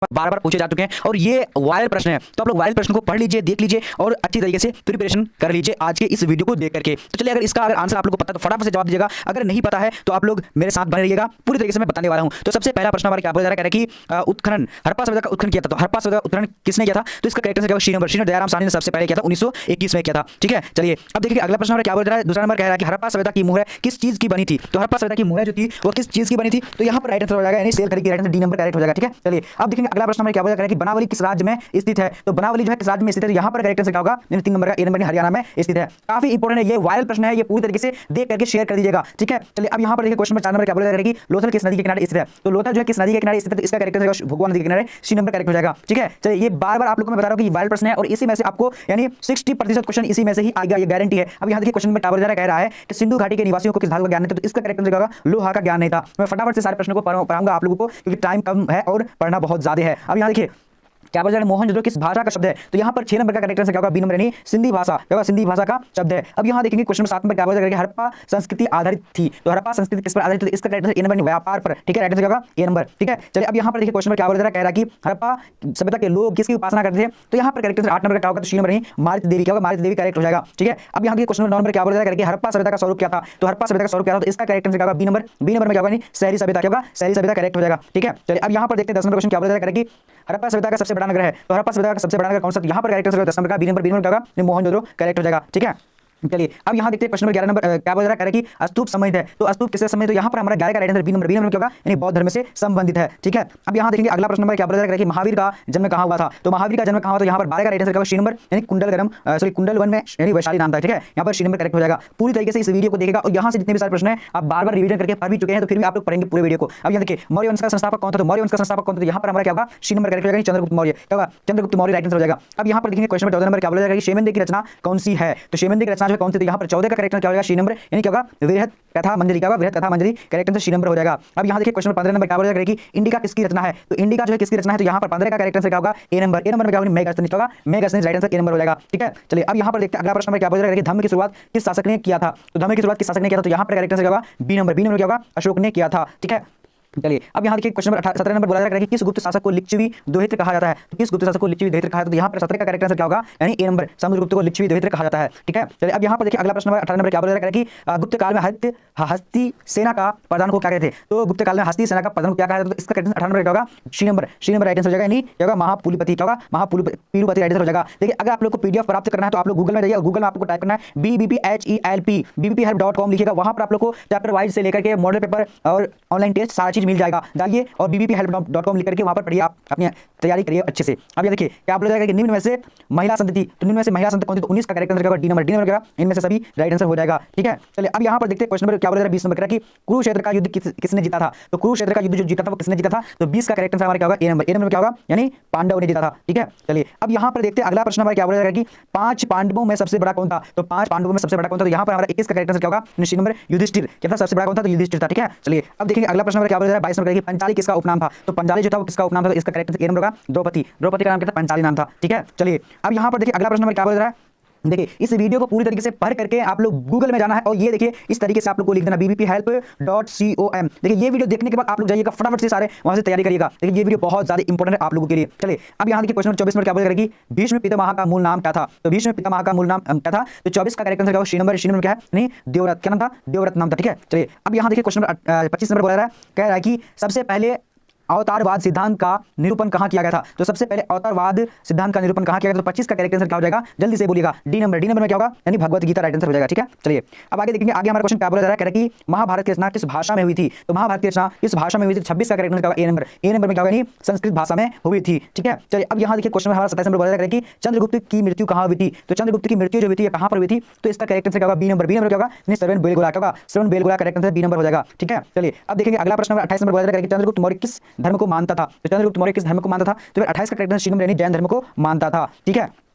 बार बार पूछे जा चुके हैं और ये वायरल प्रश्न है, तो आप लोग वायरल प्रश्न को पढ़ लीजिए, देख लीजिए और अच्छी तरीके से प्रिपरेशन कर लीजिए आज के इस वीडियो को देख करके। तो चलिए, अगर आंसर आप लोग को पता है तो फटाफट से जवाब दीजिएगा, अगर नहीं पता है तो आप लोग मेरे साथ बने रहिएगा, पूरी तरीके से मैं बताने वाला हूं। तो सबसे पहला प्रश्न हमारा क्या बोला जा रहा है कि उत्खनन, हड़प्पा सभ्यता का उत्खनन किया था। तो हड़प्पा सभ्यता का उत्खनन किसने किया था? तो इसका करेक्ट आंसर क्या होगा? श्रीनगर दयाराम साहनी ने सबसे पहले किया था, 1921 में किया था। ठीक है, चलिए अब देखिए अगला प्रश्न हमारा क्या बोल रहा है। दूसरा नंबर कह रहा है कि हड़प्पा सभ्यता की मुहर किस चीज की बनी थी? तो हड़प्पा सभ्यता की मुहर जो थी वो किस चीज की बनी थी? तो यहाँ पर राइट आंसर हो जाएगा, यानी सेल खड़ी की right answer D number correct हो जाएगा। ठीक है, चलिए अब देखेंगे अगला प्रश्न हमें क्या बोला जा रहा है कि बनावली किस राज्य में स्थित है? तो बनावली जो है किस राज्य में स्थित है? यहाँ पर करेक्ट आंसर क्या होगा? यानी 3 नंबर का ए नंबर हरियाणा में स्थित है। काफी इंपॉर्टेंट है, ये वायरल प्रश्न है, ये पूरी तरीके से देख करके शेयर कर दीजिएगा। ठीक है, चलिए अब यहाँ पर देखिए क्वेश्चन नंबर 4 नंबर क्या बोला जा रहा है कि लोथल किस नदी के किनारे स्थित है? तो लोथल जो है किस नदी के किनारे स्थित है? तो इसका करेक्ट आंसर भगवान नदी के किनारे, सी नंबर करेक्ट हो जाएगा। ठीक है, चलिए ये बार बार आप लोगों को मैं बता रहा हूँ कि ये वायरल प्रश्न है और इसी में से आपको यानी 60% क्वेश्चन इसी में से ही आएगा, ये गारंटी है। अब यहाँ देखिए क्वेश्चन में क्या बोला जा रहा है, कह रहा है कि सिंधु घाटी के निवासियों को किस धातु का ज्ञान नहीं था? तो इसका करेक्ट आंसर होगा लोहा का ज्ञान नहीं था। मैं फटाफट से सारे प्रश्नों को पढ़ाऊंगा आप लोगों को, क्योंकि टाइम कम है और पढ़ना बहुत ज्यादा है। अब यहाँ देखिए क्या बोला जा रहा है, मोहनजोदड़ो किस भाषा का शब्द है? तो यहाँ पर 6 नंबर का करेक्ट आंसर क्या होगा? बी नंबर यानी सिंधी भाषा, क्या होगा? सिंधी भाषा का शब्द है। अब यहाँ देखेंगे क्वेश्चन में 7 नंबर क्या बोला जा रहा है कि हड़प्पा संस्कृति आधारित थी। तो हड़प्पा संस्कृति किस पर आधारित थी? तो इसका करेक्ट आंसर ए नंबर व्यापार पर। ठीक है, राइट आंसर क्या होगा? ए नंबर। ठीक है, चलिए अब यहाँ पर देखिए क्वेश्चन में क्या बोला जा रहा है, कह रहा है कि हड़प्पा सभ्यता के लोग किसकी उपासना करते थे? तो यहाँ पर करेक्ट आंसर 8 नंबर का क्या होगा? तो सी नंबर यानी मारित देवी, क्या होगा? मारित देवी करेक्ट हो जाएगा। ठीक है, अब यहाँ देखिए क्वेश्चन नंबर 9 नंबर क्या बोला जा रहा है कि हड़प्पा सभ्यता का स्वरूप क्या था? तो हड़प्पा सभ्यता का स्वरूप क्या था? तो इसका करेक्ट आंसर क्या होगा? B number. बी नंबर में क्या होगा? शहरी सभ्यता, क्या होगा? शहरी सभ्यता करेक्ट हो जाएगा। ठीक है, चलिए अब यहाँ पर देखते हैं 10 नंबर क्वेश्चन क्या बोला जा रहा है कि हड़प्पा सभ्यता का सबसे बड़ा नगर है। तो हड़प्पा सभ्यता का सबसे बड़ा नगर कौन सा? यहाँ पर करेक्ट आंसर 10 नंबर का बी नंबर। बी नंबर क्या होगा? मोहनजोदड़ो करेक्ट हो जाएगा। ठीक है, चलिए अब यहाँ देखते हैं प्रश्न नंबर 11 नंबर क्या बोल रहा है कि स्तूप संबंधित है। तो स्तूप किससे संबंधित? तो यहाँ पर हमारा 11 का right answer B number. B number क्या होगा? यानी बौद्ध धर्म से संबंधित है। ठीक है, अब यहाँ देखेंगे अगला प्रश्न नंबर क्या बोल रहा है कि महावीर का जन्म कहाँ हुआ था? तो महावीर का जन्म कहाँ हुआ? तो यहाँ पर 12 का राइट आंसर क्या होगा? सी नंबर यानी कुंडलवन में, यानी वैशाली नाम था। ठीक है, यहाँ पर सी नंबर करेक्ट हो जाएगा। पूरी तरीके से इस वीडियो को देखेगा और यहाँ से जितने भी सारे प्रश्न है आप बार बार रिवीजन करके पढ़ भी चुके हैं, तो फिर भी आप लोग पढ़ेंगे पूरे वीडियो को। अब यहाँ देखिए मौर्य वंश का संस्थापक कौन था? तो मौर्य वंश का संस्थापक कौन था? यहाँ पर हमारा क्या होगा? सी नंबर करेक्ट हो जाएगा, चंद्रगुप्त मौर्य, क्या होगा? चंद्रगुप्त मौर्य राइट आंसर हो जाएगा। अब यहाँ पर देखेंगे क्वेश्चन नंबर 14 नंबर क्या बोला जाएगा कि शेमेंद्र की रचना कौन सी है? तो शेमेंद्र की रचना जो है कौन सी? तो यहाँ पर 14 का करेक्ट क्या हो जाएगा? सी नंबर यानी क्या होगा? वृहत कथा मंजरी, क्या होगा? वृहत कथा मंजरी करेक्ट आंसर सी नंबर हो जाएगा। अब यहाँ देखिए क्वेश्चन 15 नंबर क्या बोला जाएगा कि इंडिका किसकी रचना है? तो इंडिका जो है किसकी रचना है? तो यहाँ पर 15 का करेक्ट आंसर क्या होगा? ए नंबर। ए नंबर में क्या होगा? मेगास्थनीज, होगा Megasthenes right answer A number हो जाएगा। ठीक है, चलिए अब यहाँ पर देखते हैं अगला प्रश्न में क्या बोला जाएगा कि धम्म की शुरुआत किस शासक ने किया था? तो धम्म की शुरुआत किस शासक ने किया था? तो यहाँ पर करेक्ट आंसर क्या होगा? B number. बी नंबर क्या होगा? अशोक ने किया था। ठीक है, चलिए अब यहाँ देखिए क्वेश्चन नंबर 17 नंबर बोला जा रहा है कि किस गुप्त शासक को लिच्छवी दोहित्र कहा जाता है? तो किस गुप्त शासक को लिच्छवी दोहित्र कहा जाता है? तो यहाँ पर 17 का करेक्ट आंसर क्या होगा? यानी ए नंबर, समुद्रगुप्त को लिच्छवी दोहित्र कहा जाता है। ठीक है, चलिए अब यहाँ पर देखिए अगला प्रश्न नंबर 18 नंबर क्या बोला जा रहा है कि गुप्त काल में हस्ती सेना का प्रधान को क्या कहते थे? तो गुप्त काल में हस्ती सेना का प्रधान को क्या कहा जाता है? तो इसका करेक्ट 18 नंबर क्या होगा? C number. C number right answer हो जाएगा, यानी क्या होगा? महापुलिपति, क्या होगा? महापुलिपति राइट आंसर हो जाएगा। देखिए अगर आप लोग को पीडीएफ प्राप्त करना है तो आप लोग गूगल में जाइए, गूगल में आपको टाइप करना है BBPHELP BBPhelp.com लिखिएगा, वहां पर आप लोग को चैप्टर वाइज से लेकर के मॉडल पेपर और ऑनलाइन टेस्ट सारा चीज मिल जाएगा। जाइए और BBPhelp.com लिख करके वहां पर पढ़िए, आप अपनी तैयारी करिए अच्छे से। अब ये देखिए क्या बोला जाएगा कि निम्न में से महिला संतति, तो निम्न में से महिला संतति कौन थी? तो 19 का करेक्ट आंसर क्या होगा? D number. डी नंबर क्या? इनमें से सभी राइट आंसर हो जाएगा। ठीक है, चलिए अब यहाँ पर देखते हैं क्वेश्चन नंबर क्या बोला जा रहा है 20 नंबर का कि कुरुक्षेत्र का युद्ध किसने जीता था? तो कुरुक्षेत्र का युद्ध जो जीता था वो किसने जीता था? तो 20 का करेक्ट आंसर हमारा क्या होगा? ए नंबर। ए नंबर क्या होगा? यानी पांडव ने जीता था। ठीक है, चलिए अब यहाँ पर देखते हैं अगला प्रश्न हमारा क्या बोला जाएगा कि 5 पांडवों में सबसे बड़ा कौन था? तो 5 पांडवों में सबसे बड़ा कौन था? तो यहाँ पर हमारा 21 का करेक्ट आंसर क्या होगा? C number Yudhishthira. क्या था? सबसे बड़ा कौन था? तो युधिष्ठिर था। ठीक है, चलिए अब देखेंगे अगला प्रश्न हमारा क्या बोला जा रहा है 22 नंबर का कि पंचाली किसका उपनाम था? तो पंचाली जो था वो किसका उपनाम था? तो इसका करेक्ट आंसर ए नंबर होगा द्रौपदी। द्रौपदी का नाम क्या था? पंचाली नाम था। ठीक है, चलिए अब यहाँ पर देखिए अगला प्रश्न हमारा क्या बोला जा रहा है। देखिए इस वीडियो को पूरी तरीके से पढ़ करके आप लोग गूगल में जाना है और ये देखिए इस तरीके से आप लोग को लिख देना BBPhelp.com। देखिए ये वीडियो देखने के बाद आप लोग जाइएगा फटाफट से सारे वहां से तैयारी करिएगा। देखिए ये वीडियो बहुत ज्यादा इंपॉर्टेंट है आप लोगों के लिए। चलिए अब यहाँ देखिए क्वेश्चन 24 नंबर क्या बोला जाएगा कि भीष्म पितामह का मूल नाम क्या था? तो भीष्म पितामह का मूल नाम क्या था? तो 24 का करेक्ट आंसर क्या होगा? C number. सी नंबर क्या है? नहीं देवव्रत, क्या नाम था? देवव्रत नाम था। ठीक है, चलिए अब यहाँ देखिए क्वेश्चन नंबर 25 नंबर बोला रहा है, कह रहा है कि सबसे पहले अवतारवाद सिद्धांत का निरूपण कहाँ किया गया था? तो सबसे पहले अवतारवाद सिद्धांत का निरूपण कहाँ किया गया? तो 25 का करेक्ट आंसर क्या हो जाएगा? जल्दी से बोलिएगा। D number. डी नंबर में क्या होगा? यानी भगवत गीता राइट आंसर हो जाएगा। ठीक है, चलिए अब आगे देखेंगे। आगे हमारा क्वेश्चन क्या बोला जा रहा है, कह रहा है कि महाभारत की रचना किस भाषा में हुई थी? तो महाभारत की रचना किस भाषा में हुई थी? 26 का करेक्ट आंसर क्या होगा? ए नंबर। ए नंबर में क्या होगा? यानी संस्कृत भाषा में हुई थी। ठीक है, चलिए अब यहाँ देखिए क्वेश्चन में हमारा 27 नंबर बोला जा रहा है कि चंद्रगुप्त की मृत्यु कहाँ हुई थी? तो चंद्रगुप्त की मृत्यु जो हुई थी कहाँ पर हुई थी? तो इसका करेक्ट आंसर क्या होगा? B number. बी नंबर क्या होगा? यानी श्रवण बेलगोला, क्या होगा? Shravana Belagola correct answer B number हो जाएगा। ठीक है, चलिए अब देखेंगे अगला प्रश्न 28 नंबर बोला जा रहा है कि चंद्रगुप्त मौर्य किस धर्म को मानता था? तो चंद्रगुप्त मौर्य किस धर्म को मानता था? तो 28 का करेक्ट आंसर सी नंबर यानी जैन धर्म को मानता था। ठीक है,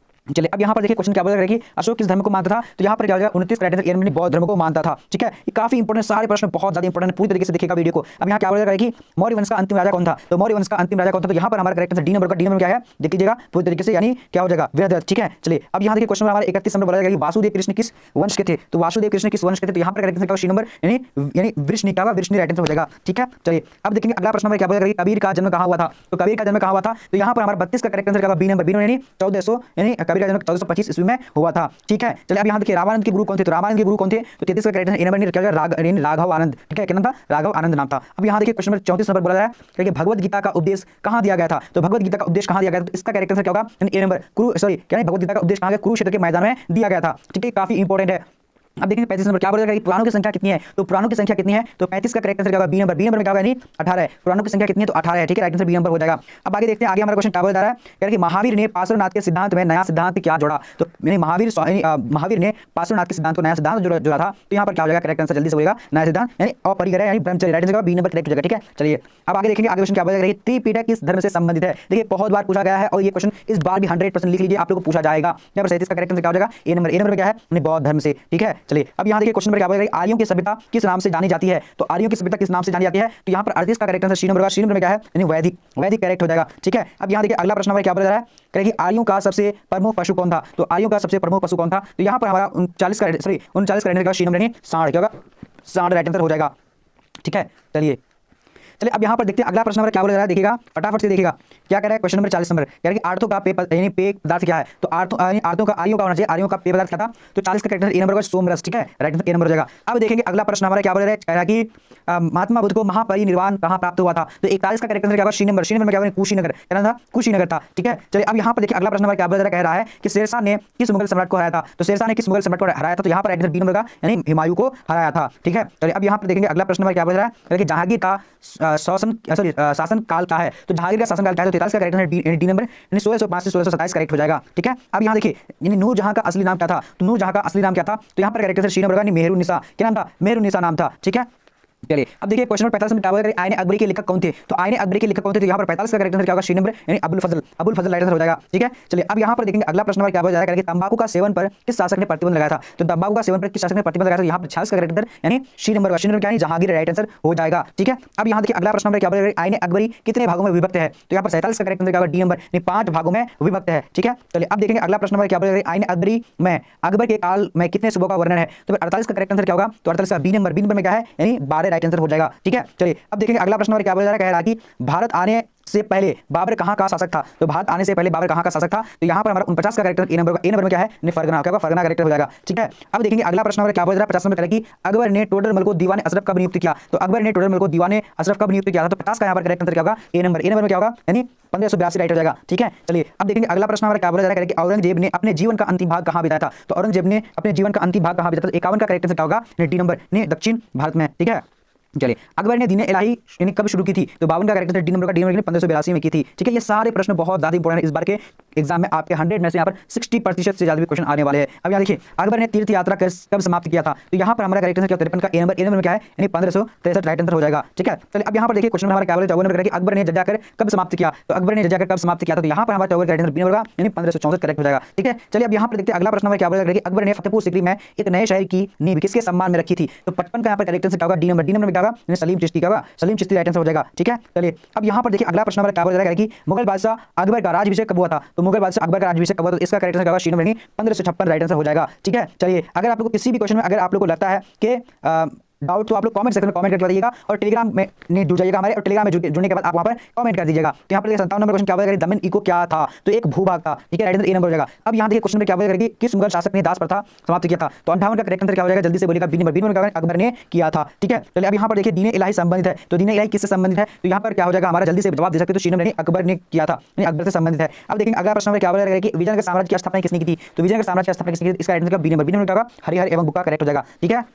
चलिए अब यहाँ पर देखिए क्वेश्चन क्या बोला कि अशोक किस धर्म को मानता था, तो यहाँ पर क्या हो जाएगा 29 क्राइटेरिया एलिमेंट बौद्ध धर्म को मानता था। ठीक है, ये काफी इंपॉर्टेंट, सारे प्रश्न बहुत ज्यादा इंपॉर्टेंट है, पूरी तरीके से देखिएगा वीडियो को। अब यहाँ क्या बोला जाएगा कि मौर्य वंश का अंतिम राजा कौन था, तो मौर्य वंश का अंतिम राजा कौन था, तो यहाँ पर हमारा करेक्ट आंसर डी नंबर का, डी नंबर क्या है देख लीजिएगा पूरी तरीके से, यानी क्या हो जाएगा वृहद। ठीक है, चलिए अब यहाँ देखिए क्वेश्चन हमारे 31 नंबर बोला जाएगा कि वासुदेव कृष्ण किस वंश के थे, तो वासुदेव कृष्ण किस वंश के थे, तो यहाँ पर करेक्ट आंसर क्या सी नंबर यानी वृष्णि का, वृष्णि राइट आंसर हो जाएगा। ठीक है, चलिए अब देखेंगे अगला प्रश्न में क्या बोला जाएगा कबीर का जन्म कहाँ हुआ था, तो कबीर का जन्म कहाँ हुआ था, तो यहाँ पर हमारा 32 का करेक्ट आंसर क्या होगा बी नंबर, बी नंबर यानी 1400, यानी कबीर का जन्म 1425 ईस्वी में हुआ था। ठीक है, चलिए अब यहाँ देखिए रामानंद के गुरु कौन थे, तो रामानंद के गुरु कौन थे, तो 33 का करेक्ट आंसर ए नंबर क्या होगा राघव आनंद। ठीक है, क्या नाम था, राघव आनंद नाम था। अब यहाँ देखिए क्वेश्चन नंबर 34 नंबर बोला जाए कि भगवत गीता का उपदेश कहाँ दिया गया था, तो भगवत गीता का उपदेश कहाँ दिया गया था, तो इसका करेक्ट आंसर क्या होगा ए नंबर क्या भगवत गीता का उपदेश कहाँ गया, कुरुक्षेत्र के मैदान में दिया गया था। ठीक है, काफी इंपॉर्टेंट है। अब देखिए 35 नंबर क्या बोला जाएगा कि पुराणों की संख्या कितनी है, तो पुराणों की संख्या कितनी है, तो 35 का करेक्ट आंसर क्या होगा बी नंबर, बी नंबर में क्या होगा यानी 18 है, पुराणों की संख्या कितनी है तो 18 है। ठीक है, राइट आंसर बी नंबर हो जाएगा। अब आगे देखते हैं, आगे हमारा क्वेश्चन क्या बोला जा रहा है, कह रहा है कि महावीर ने पार्श्वनाथ के सिद्धांत में नया सिद्धांत क्या जोड़ा, तो यानी महावीर ने पार्श्वनाथ के सिद्धांत को नया सिद्धांत जोड़ा था, तो यहाँ पर क्या हो जाएगा करेक्ट आंसर जल्दी से बोलेगा नया सिद्धांत यानी अपरिग्रह यानी ब्रह्मचर्य, right answer B number correct हो जाएगा। ठीक है, चलिए अब आगे देखेंगे, आगे क्वेश्चन क्या बोला जाएगा त्रिपिटक किस धर्म से संबंधित है, देखिए बहुत बार पूछा गया है और ये क्वेश्चन इस बार भी 100% लिख लीजिए, आप लोगों को पूछा जाएगा। यहाँ पर 37 का करेक्ट आंसर क्या हो जाएगा ए नंबर, ए नंबर क्या है बौद्ध धर्म से। ठीक है, चलिए अब यहाँ देखिए क्वेश्चन नंबर क्या बोला जाएगा आर्यों की सभ्यता किस नाम से जानी जाती है, तो आर्यों की सभ्यता किस नाम से जानी जाती है, तो यहाँ पर 38 का करेक्ट आंसर सी नंबर का, सी नंबर में क्या है यानी वैदिक, वैदिक करेक्ट हो जाएगा। ठीक है, अब यहाँ देखिए अगला प्रश्न हमारा क्या बोला जा रहा है, कहें कि आर्यों का सबसे प्रमुख पशु कौन था, तो आर्यों का सबसे प्रमुख पशु कौन था, तो यहाँ पर हमारा 39 का सी नंबर यानी सांड, क्या होगा सांड राइट आंसर हो जाएगा। ठीक है, चलिए अब यहाँ पर देखते हैं अगला प्रश्न नंबर क्या बोला जा रहा है, देखिएगा फटाफट से देखिएगा क्या कह रहा है क्वेश्चन नंबर 40 नंबर, कह रहा है कि आर्थों का यानी पेय पदार्थ क्या है, तो आर्थों का आर्यों का होना चाहिए, आर्यों का पेय पदार्थ क्या था, तो 40 का करेक्ट ए नंबर का सोमरस। ठीक है, राइट आंसर ए नंबर हो जाएगा। अब देखेंगे अगला प्रश्न हमारा क्या बोल रहा है, कह रहा है कि महात्मा बुद्ध को महापरिनिर्वाण कहाँ प्राप्त हुआ था, तो 41 का करेक्ट आंसर क्या होगा सी नंबर, सी नंबर क्या होगा कुशीनगर, क्या था कुशीनगर था। ठीक है, चलिए अब यहाँ पर देखिए अगला प्रश्न हमारा क्या बोल रहा है, कह रहा है कि शेरशाह ने किस मुगल सम्राट को हराया था, तो शेरशाह ने किस मुगल सम्राट को हराया था, तो यहाँ पर राइट आंसर बी नंबर का यानी हुमायूं को हराया था। ठीक है, चलिए अब यहाँ पर देखेंगे अगला प्रश्न हमारा क्या बोल रहा है कि जहांगीर का शासन काल क्या है, तो जहांगीर का शासन काल क्या है, तो 43 का करेक्ट आंसर डी नंबर यानी 1605 से 1627 करेक्ट हो जाएगा। ठीक है, अब यहाँ देखिए यानी नूरजहां का असली नाम क्या था, तो नूरजहां का असली नाम क्या था, तो यहाँ पर करेक्ट आंसर सी नंबर का मेहरुन्निसा, क्या नाम था मेहरुन्निसा नाम था। ठीक है, चलिए अब देखिए क्वेश्चन नंबर 45 में क्या बोला गया आईने अकबरी के लेखक कौन थे, तो आईने अकबरी के लेखक कौन थे, तो यहाँ पर 45 का करेक्ट आंसर क्या होगा सी नंबर यानी अबुल फजल राइट आंसर हो जाएगा। ठीक है, चलिए अब यहाँ पर देखेंगे अगला प्रश्न नंबर क्या बोला जाएगा कि तंबाकू का सेवन पर किस शासक ने प्रतिबंध लगाया था, तो तंबाकू का सेवन पर किस शासक ने प्रतिबंध लगाया था, यहाँ पर 46 का करेक्ट आंसर यानी सी नंबर क्या यानी जहांगीर राइट आंसर हो जाएगा। ठीक है, अब यहाँ देखिए अगला प्रश्न नंबर क्या बोला जाएगा आईने अकबरी कितने भागों में विभक्त है, तो यहाँ पर 47 का करेक्ट आंसर क्या होगा डी नंबर यानी 5 भागों में विभक्त है। ठीक है, चलिए अब देखेंगे अगला प्रश्न नंबर क्या बोला जाएगा आईने अकबरी में अकबर के काल में कितने सुबह का वर्णन है, तो 48 का करेक्ट आंसर क्या होगा, तो 48 का बी नंबर में क्या है यानी 12 राइट आंसर हो जाएगा। ठीक है, चलिए अब देखेंगे अगला प्रश्न क्या बोला जा रहा है, कह रहा है कि भारत आने से पहले बाबर कहाँ का शासक था, तो भारत आने से पहले बाबर कहाँ का शासक था, तो यहाँ पर हमारा 49 का करेक्टर ए नंबर में क्या है फरगना, क्या फरगना करेक्टर हो जाएगा। ठीक है, अब देखेंगे अगला प्रश्न क्या बोल रहा है 50 नंबर कि अकबर ने टोडरमल को दीवाने अशरफ कब नियुक्त किया, तो अकबर ने टोडरमल को दीवाने अशरफ कब नियुक्त किया था, तो 50 का यहाँ पर करेक्ट आंसर क्या होगा ए नंबर में क्या होगा यानी 1582 राइट हो जाएगा। ठीक है, चलिए अब देखेंगे अगला प्रश्न हमारा क्या बोला जा रहा है कि औरंगजेब ने अपने जीवन का अंतिम भाग कहाँ बिताया था, तो औरंगजेब ने अपने जीवन का अंतिम भाग कहाँ बिताया था, 51 का करेक्ट आंसर क्या होगा डी नंबर ने दक्षिण भारत में। ठीक है, चलिए अकबर ने दीन इलाही यानी कब शुरू की थी, तो 52 का करेक्टर डी नंबर ने 1582 में की थी। ठीक है, ये सारे प्रश्न बहुत ज्यादा इंपॉर्टेंट है, इस बार के एग्जाम में आपके 100 में से यहाँ पर 60% से ज्यादा भी क्वेश्चन आने वाले हैं। अब यहाँ देखिए अकबर ने तीर्थ यात्रा कब समाप्त किया था, तो यहाँ पर हमारा करेक्टर क्या 53 का ए नंबर में क्या है यानी 1563 राइट आंसर हो जाएगा। ठीक है, चलिए अब यहाँ पर देखिए क्वेश्चन हमारा क्या बोले 54 नंबर अकबर ने जजा कर कब समाप्त किया, तो अकबर ने जजा कर कब समाप्त किया था, तो यहाँ पर हमारा 54 करेक्टर बी नंबर यानी 1564 करेक्ट हो जाएगा। ठीक है, चलिए अब यहाँ पर देखते हैं अगला प्रश्न हमारा क्या बोला कि अकबर ने फतेहपुर सीकरी में एक नए शहर की नींव किसके सम्मान में रखी थी, तो 55 का यहाँ पर करेक्टर क्या होगा डी नंबर में क्या होगा सलीम चिश्ती का, सलीम चिश्ती राइट आंसर हो जाएगा। ठीक है, चलिए अब यहाँ पर देखिए अगला प्रश्न हमारा क्या बोला जाएगा कि मुगल बादशाह अकबर का राज्याभिषेक कब हुआ था, तो मुगल बादशाह अकबर का राज्याभिषेक कब हुआ, तो इसका करेक्ट आंसर क्या होगा सी नंबर 1556 राइट आंसर हो जाएगा। ठीक है, चलिए अगर आप लोग को किसी भी क्वेश्चन में अगर आप लोग को लगता है कि डाउट तो आप लोग कमेंट सेक्शन में कमेंट करके बताइएगा और टेलीग्राम में नहीं जुड़ जाइएगा हमारे, और टेलीग्राम में जुड़ने के बाद आप वहां पर कमेंट कर दीजिएगा। तो यहाँ पर 57 नंबर क्वेश्चन क्या बोला दमन इको क्या था, तो एक भूभाग था। ठीक है, राइट आंसर ए नंबर हो जाएगा। अब यहाँ देखिए क्वेश्चन में क्या बोला कि किस मुगल शासक ने दास प्रथा समाप्त किया था, तो 58 का करेक्ट आंसर क्या हो जाएगा जल्दी से बोलिएगा बी नंबर अकबर ने किया था। ठीक है, चलिए अब यहाँ पर देखिए दीन इलाही संबंधित है, तो दीन इलाही किससे संबंधित है, तो यहाँ पर क्या हो जाएगा हमारा जल्दी से जवाब दे सकते, तो सी नंबर अकबर ने किया था, अकबर से संबंधित है। अब देखेंगे अगला प्रश्न में क्या बोला कि विजयनगर साम्राज्य की स्थापना किसने की थी, तो विजयनगर साम्राज्य की स्थापना किसने की थी, इसका राइट आंसर बी नंबर क्या होगा हरिहर एवं बुक्का करेक्ट हो जाएगा। ठीक है,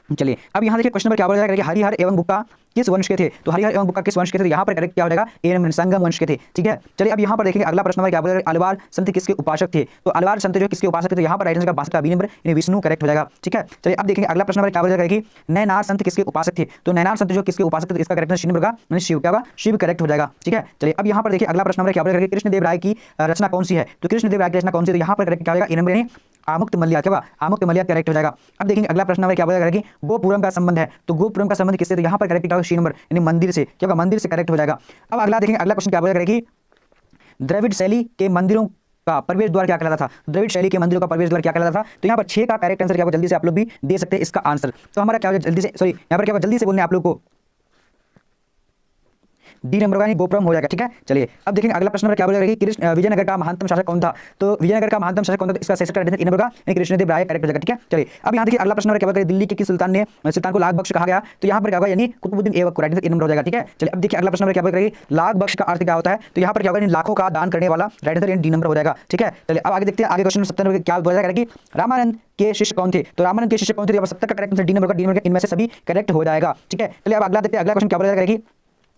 चलिए अब यहाँ देखिए क्वेश्चन नंबर क्या बोला जाएगा कि हरिहर एवं बुक्का किस वंश के थे? तो हरिहर एवं बुक्का किस वंश के थे? यहाँ पर करेक्ट क्या हो जाएगा? ए नंबर संगम वंश के थे। ठीक है, चलिए अब यहाँ पर देखेंगे अगला प्रश्न नंबर क्या बोला, अलवार संत किसके उपासक थे? तो अलवार संत जो किसके उपासक थे? तो यहाँ पर राइट आंसर का 62 का बी नंबर यानी विष्णु करेक्ट हो जाएगा। ठीक है, चलिए अब देखेंगे अगला प्रश्न नंबर क्या बोला जाएगा कि नैनार संत किसके उपासक थे? तो नैनार संत जो किसके उपासक थे? तो इसका करेक्ट आंसर नंबर का यानी शिव क्या होगा? शिव करेक्ट हो जाएगा। ठीक है, चलिए अब यहाँ पर देखिए अगला प्रश्न नंबर क्या बोला जाएगा, कृष्णदेव राय की रचना कौन सी है? तो कृष्णदेव राय की रचना कौन सी है? तो यहाँ पर करेक्ट क्या हो जाएगा? ए नंबर यानी आमुक्त मल्लिया क्या होगा? आमुक्त मल्लिया करेक्ट हो जाएगा। अब देखेंगे अगला प्रश्न नंबर क्या बोला जाएगा कि गोपुरम का संबंध है, तो गोपुरम का संबंध किससे? तो यहाँ पर करेक्ट क्या होगा? सी नंबर यानी मंदिर से क्या होगा? मंदिर से करेक्ट हो जाएगा। अब अगला देखेंगे अगला क्वेश्चन क्या बोला जाएगा कि द्रविड़ शैली के मंदिरों का प्रवेश द्वार क्या कहलाता था? द्रविड़ शैली के मंदिरों का प्रवेश द्वार क्या कहलाता था? तो यहाँ पर 6 का करेक्ट आंसर क्या होगा? जल्दी से आप लोग भी दे सकते हैं इसका आंसर। तो हमारा क्या होगा? जल्दी से सॉरी यहाँ पर क्या होगा? जल्दी से बोलने आप लोग को डी नंबर का गोपुरम हो जाएगा। ठीक है, चलिए अब देखेंगे अगला प्रश्न नंबर क्या बोलेगा कि कृष्ण विजयनगर का महानतम शासक कौन था? तो विजयनगर का महानतम शासक कौन था? तो इसका सेक्टर ए नंबर का यानी कृष्णदेव राय करेक्ट हो जाएगा। ठीक है, चलिए अब यहाँ देखिए अगला प्रश्न नंबर क्या बोलेगा, दिल्ली के किस सुल्तान को लाख बख्श कहा गया? तो यहाँ पर क्या होगा? यानी Qutbuddin Aibak right answer A number हो जाएगा। ठीक है, चलिए अब देखिए अगला प्रश्न नंबर क्या बोलेगा, लाख बख्श का अर्थ क्या होता है? तो यहाँ पर क्या होगा? लाखों का दान करने वाला राइट आंसर डी नंबर हो जाएगा। ठीक है, चलिए अब आगे देखते हैं आगे क्वेश्चन 70 नंबर क्या बोला जाएगा कि रामानंद के शिष्य कौन थे? तो रामानंद के शिष्य कौन थे? यहाँ पर 70 का करेक्ट आंसर डी नंबर का, डी नंबर का इनमें से सभी करेक्ट हो जाएगा। ठीक है, चलिए अब अगला देखते हैं अगला क्वेश्चन क्या बोला जाएगा कि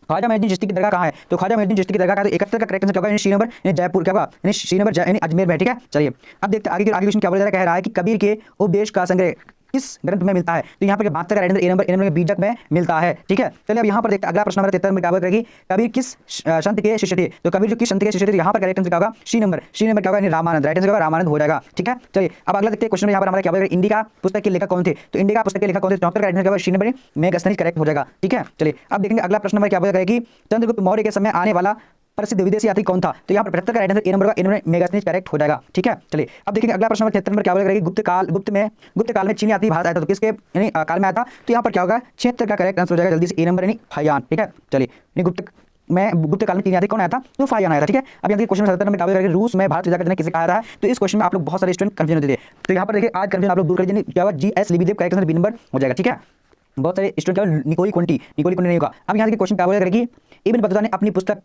ख्वाजा मोइनुद्दीन चिश्ती की दरगाह कहाँ है? तो ख्वाजा मोइनुद्दीन चिश्ती की दरगाह का तो 71 का करेक्ट आंसर क्या होगा? यानी श्रीनगर यानी जयपुर क्या होगा? यानी श्रीनगर यानी अजमेर में। ठीक है, चलिए अब देखते हैं आगे क्वेश्चन क्या बोला जा रहा है, कह रहा है कि कबीर के उपदेश का संग्रह किस ग्रंथ में मिलता है? तो यहाँ पर 72 का राइट आंसर ए नंबर बीजक में मिलता है। ठीक है, चलिए अब यहाँ पर देखते हैं अगला प्रश्न नंबर 73 में क्या बोला कि कबीर किस संत के शिष्य थे? तो कबीर जो किस संत के शिष्य थे? यहाँ पर करेक्ट आंसर क्या होगा? सी नंबर क्या होगा? यानी रामानंद राइट आंसर क्या होगा? रामानंद हो जाएगा। ठीक है, चलिए अब अगला देखते हैं क्वेश्चन में यहाँ पर हमारा क्या बोला, इंडिका पुस्तक के लेखक कौन थे? तो इंडिका पुस्तक के लेखक कौन थे? 74 का राइट आंसर क्या होगा? सी नंबर मेघस्थनी करेक्ट हो जाएगा। ठीक है, चलिए अब देखेंगे अगला प्रश्न नंबर क्या बोला कि चंद्रगुप्त मौर्य के समय आने वाला प्रसिद्ध विदेशी यात्री कौन था? तो यहाँ पर 75 का राइट आंसर ए नंबर का, इन्होंने मेगास्थनी करेक्ट हो जाएगा। ठीक है, चलिए अब देखेंगे अगला प्रश्न नंबर 73 नंबर क्या बोला कि गुप्त काल में चीनी यात्री भारत आया था, तो किसके यानी काल में आया था? तो यहाँ पर क्या होगा? 76 का करेक्ट आंसर हो जाएगा जल्दी से ए नंबर यानी फायान। ठीक है, चलिए गुप्त काल में चीनी यात्री कौन आया था? तो फायान आया था। ठीक है, अब यहाँ देखिए क्वेश्चन 77 नंबर क्या बोला कि रूस में भारत जाकर किसे कहा था? तो इस क्वेश्चन में आप लोग बहुत सारे स्टूडेंट कंफ्यूजन होते थे, तो यहाँ पर देखिए आज कंफ्यूजन आप लोग दूर कर दीजिए, क्या होगा? GS लिबिदेव करेक्ट आंसर बी नंबर हो जाएगा। ठीक है, बहुत सारे स्टूडेंट निकोली क्विंटी नहीं होगा। अब यहाँ देखिए क्वेश्चन क्या बोला कि इब्न बतूता ने अपनी पुस्तक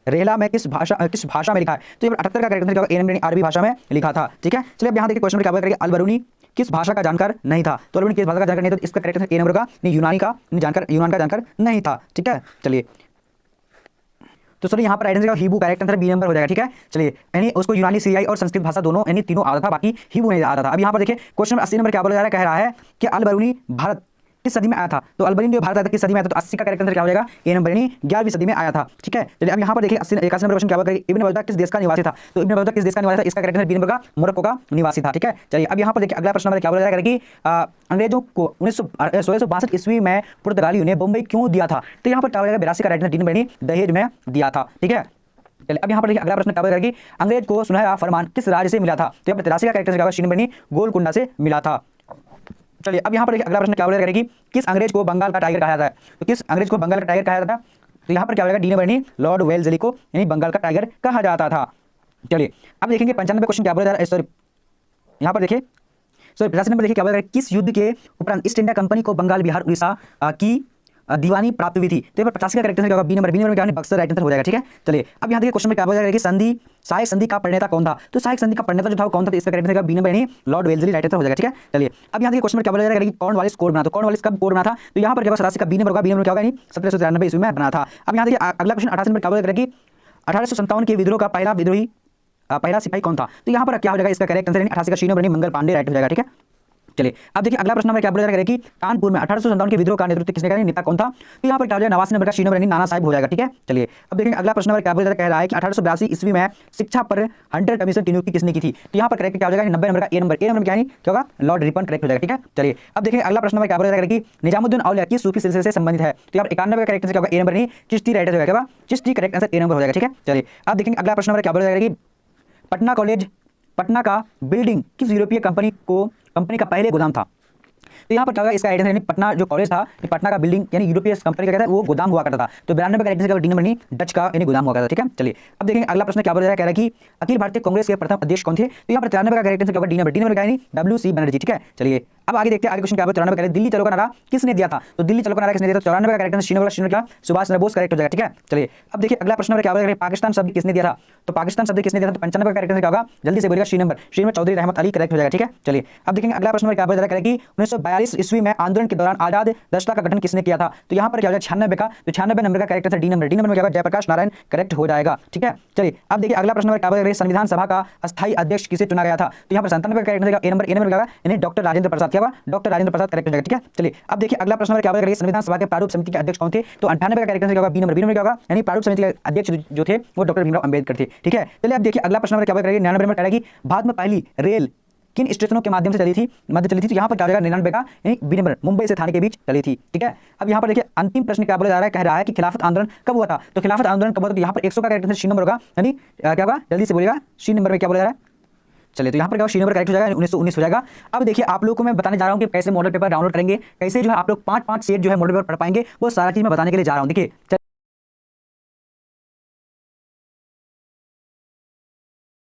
रेला में किस भाषा में लिखा है? तो ये 78 का करेक्ट आंसर क्या होगा? ए नंबर अरबी भाषा में लिखा था। ठीक है, चलिए अब यहाँ देखिए क्वेश्चन में क्या बोला कि अल-बरूनी किस भाषा का जानकार नहीं था? तो अल-बरूनी किस भाषा का जानकार नहीं था? तो इसका करेक्ट आंसर ए नंबर का यूनान का जानकार नहीं था। ठीक है, चलिए तो सॉरी यहाँ पर राइट आंसर का हिब्रू करेक्ट आंसर बी नंबर हो जाएगा। ठीक है, चलिए यानी उसको यूनानी, सीरियाई और संस्कृत भाषा दोनों यानी तीनों आता था, बाकी हिब्रू नहीं आता था। अब यहाँ पर देखिए क्वेश्चन 80 नंबर क्या बोला जा रहा है, कह रहा है कि अल-बरूनी भारत किस सदी में आया था? तो अल-बरूनी जो भारत आया था किस सदी में आया था? तो 80 का करेक्ट आंसर क्या हो जाएगा? ए नंबर यानी 11वीं सदी में आया था। ठीक है, चलिए अब यहाँ पर देखिए 81 नंबर क्वेश्चन क्या बोला, इब्न बतूता किस देश का निवासी था? तो इब्न बतूता किस देश का निवासी था? इसका करेक्ट आंसर बी नंबर का मोरक्को का निवासी था। ठीक है, चलिए अब यहाँ पर देखिए अगला प्रश्न नंबर क्या बोला जाएगा कि अंग्रेजों को 1662 ईस्वी में पुर्तगालियों ने बम्बई क्यों दिया था? तो यहाँ पर क्या हो जाएगा? 82 का राइट आंसर डी नंबर यानी दहेज में दिया था। ठीक है, चलिए अब यहाँ पर देखिए अगला प्रश्न क्या बोला कि अंग्रेज को सुनहरा फरमान किस राज्य से मिला था? तो यहाँ पर 83 का करेक्ट आंसर क्या होगा? सी नंबर यानी गोलकुंडा से मिला था। चलिए अब यहाँ पर देखिए अगला प्रश्न क्या बोला कि किस अंग्रेज को बंगाल का टाइगर कहा जाता है? तो किस अंग्रेज को बंगाल का टाइगर कहा जाता था? तो यहाँ पर क्या हो जाएगा? डी नंबर यानी लॉर्ड वेल्लेस्ली को यानी बंगाल का टाइगर कहा जाता था। चलिए अब देखेंगे 95 क्वेश्चन क्या बोला जा रहा है, सॉरी यहाँ पर देखिए 85 नंबर देखिए क्या बोला, किस युद्ध के उपरांत ईस्ट इंडिया कंपनी को बंगाल, बिहार, उड़ीसा की दीवानी प्राप्त हुई थी? तो 85 का करेक्ट आंसर क्या होगा? बी नंबर क्या है? बक्सर राइट आंसर हो जाएगा। ठीक है, चलिए अब यहाँ देखिए क्वेश्चन में क्या बोला जाएगा कि सहायक संधि का प्रणेता कौन था? तो सहायक संधि का प्रणेता जो था कौन था? तो इसका करेक्ट आंसर बी नंबर यानी लॉर्ड वेल्लेस्ली राइट आंसर हो जाएगा। ठीक है, चलिए अब यहाँ देखिए क्वेश्चन में क्या बोला जाएगा कि कॉर्नवालिस कोड बना? तो कॉर्नवालिस कब कोड बना था? तो यहाँ पर क्या होगा? 87 का बी नंबर होगा। बी नंबर क्या होगा? 1793 ईस्वी में बना था। अब यहाँ देखिए अगला क्वेश्चन 88 में क्या बोला जाएगा कि 1857 के विद्रोह का पहला सिपाही कौन था? तो यहाँ पर क्या हो जाएगा? इसका करेक्ट आंसर 88 का सी नंबर मंगल पांडे राइट हो जाएगा। ठीक है, चलिए अब देखिए अगला प्रश्न में क्या बोला जा रहा है कि कानपुर में 1857 के विद्रोह का नेतृत्व किसने किया? नेता कौन था? तो यहाँ पर क्या हो जाएगा? 89 नंबर का सी नंबर यानी नाना साहब हो जाएगा। ठीक है, चलिए अब देखेंगे अगला प्रश्न क्या बोला कह रहा है कि 1882 ईस्वी में शिक्षा पर हंटर कमीशन की नियुक्ति किसने की थी? तो यहाँ पर करेक्ट क्या हो जाएगा? 90 नंबर का ए नंबर क्या होगा? लॉर्ड रिपन करेक्ट हो जाएगा। ठीक है, चलिए अब देखेंगे अगला प्रश्न क्या बोला जा रहा है कि निजामुद्दीन औलिया की सूफी सिलसिले से संबंधित है? तो यहाँ पर 91 का करेक्ट आंसर क्या होगा? ए नंबर यानी चिश्ती राइट हो जाएगा। Chishti correct answer A number हो जाएगा। ठीक है, चलिए अब देखेंगे अगला प्रश्न क्या बोला जाएगा कि पटना का बिल्डिंग किस यूरोपीय कंपनी का पहले गोदाम था? तो यहाँ पर क्या होगा? इसका आइडिया यानी पटना जो कॉलेज था, पटना का बिल्डिंग यानी यूरोपीय कंपनी का कहता है वो गोदाम हुआ करता था। तो 92 का आइडिया डी नंबर डच का यानी गोदाम हुआ करता था। ठीक है, चलिए अब देखेंगे अगला प्रश्न क्या बोला जा रहा है, कह रहा है कि अखिल भारतीय कांग्रेस के प्रथम अध्यक्ष कौन थे? तो यहाँ पर 93 का करेक्ट आंसर क्या होगा? डी नंबर का यानी WC बनर्जी। ठीक है, चलिए अब आगे देखते हैं, आगे क्वेश्चन क्या है, 94 का दिल्ली चलो का नारा किसने दिया था? तो दिल्ली चलो का नारा किसने दिया था? 94 का करेक्ट आंसर श्रीनगर का सुभाष चंद्र बोस करेक्ट हो जाएगा। ठीक है, चलिए अब देखिए अगला प्रश्न क्या होगा, पाकिस्तान शब्द किसने दिया था? तो पाकिस्तान शब्द किसने दिया था? तो 95 का करेक्ट आंसर क्या होगा? जल्दी से बोलिएगा, श्रीनगर चौधरी रहमत अली करेक्ट हो जाएगा। ठीक है, चलिए अब देखेंगे अगला प्रश्न क्या होगा कि 1942 ईस्वी में आंदोलन के दौरान आजाद राष्ट्र का गठन किसने किया था? तो यहाँ पर क्या हो जाएगा 96 का, तो 96 नंबर का करेक्ट आंसर डी नंबर में क्या होगा? जयप्रकाश नारायण करेक्ट हो जाएगा। ठीक है, चलिए अब देखिए अगला प्रश्न क्या होगा, संविधान सभा का अस्थायी अध्यक्ष किसे चुना गया था? तो यहाँ पर 97 का करेक्ट आंसर ए नंबर क्या होगा? यानी डॉक्टर राजेंद्र प्रसाद। क्या होगा? डॉक्टर राजेंद्र प्रसाद करेक्ट हो जाएगा। ठीक है, चलिए अब देखिए अगला प्रश्न क्या होगा, संविधान सभा के प्रारूप समिति के अध्यक्ष कौन थे? तो 98 का करेक्ट आंसर क्या होगा? बी नंबर क्या होगा? यानी प्रारूप समिति के अध्यक्ष जो थे वो डॉक्टर भीमराव अंबेडकर थे। ठीक है, चलिए अब देखिए अगला प्रश्न क्या होगा, 99 नंबर करेगी भारत में पहली रेल किन स्टेशनों के माध्यम से चली थी? तो यहाँ पर क्या हो जाएगा 99 का, यानी बी नंबर मुंबई से थाने के बीच चली थी। ठीक है, अब यहाँ पर देखिए अंतिम प्रश्न क्या बोला जा रहा है, कह रहा है कि खिलाफत आंदोलन कब हुआ था? तो खिलाफत आंदोलन कब हुआ था? यहाँ पर 100 का करेक्ट आंसर सी नंबर होगा, यानी क्या होगा? जल्दी से बोलिएगा, सी नंबर में क्या बोला जा रहा है? चलिए तो यहाँ पर क्या श्रीनगर करेक्ट हो जाएगा, 1919 हो जाएगा। अब देखिए आप लोगों को मैं बताने जा रहा हूँ कि कैसे मॉडल पेपर डाउनलोड करेंगे, कैसे जो है आप लोग 5 सेट जो है मॉडल पेपर पढ़ पाएंगे, वो सारा चीज मैं बताने के लिए जा रहा हूँ। देखिए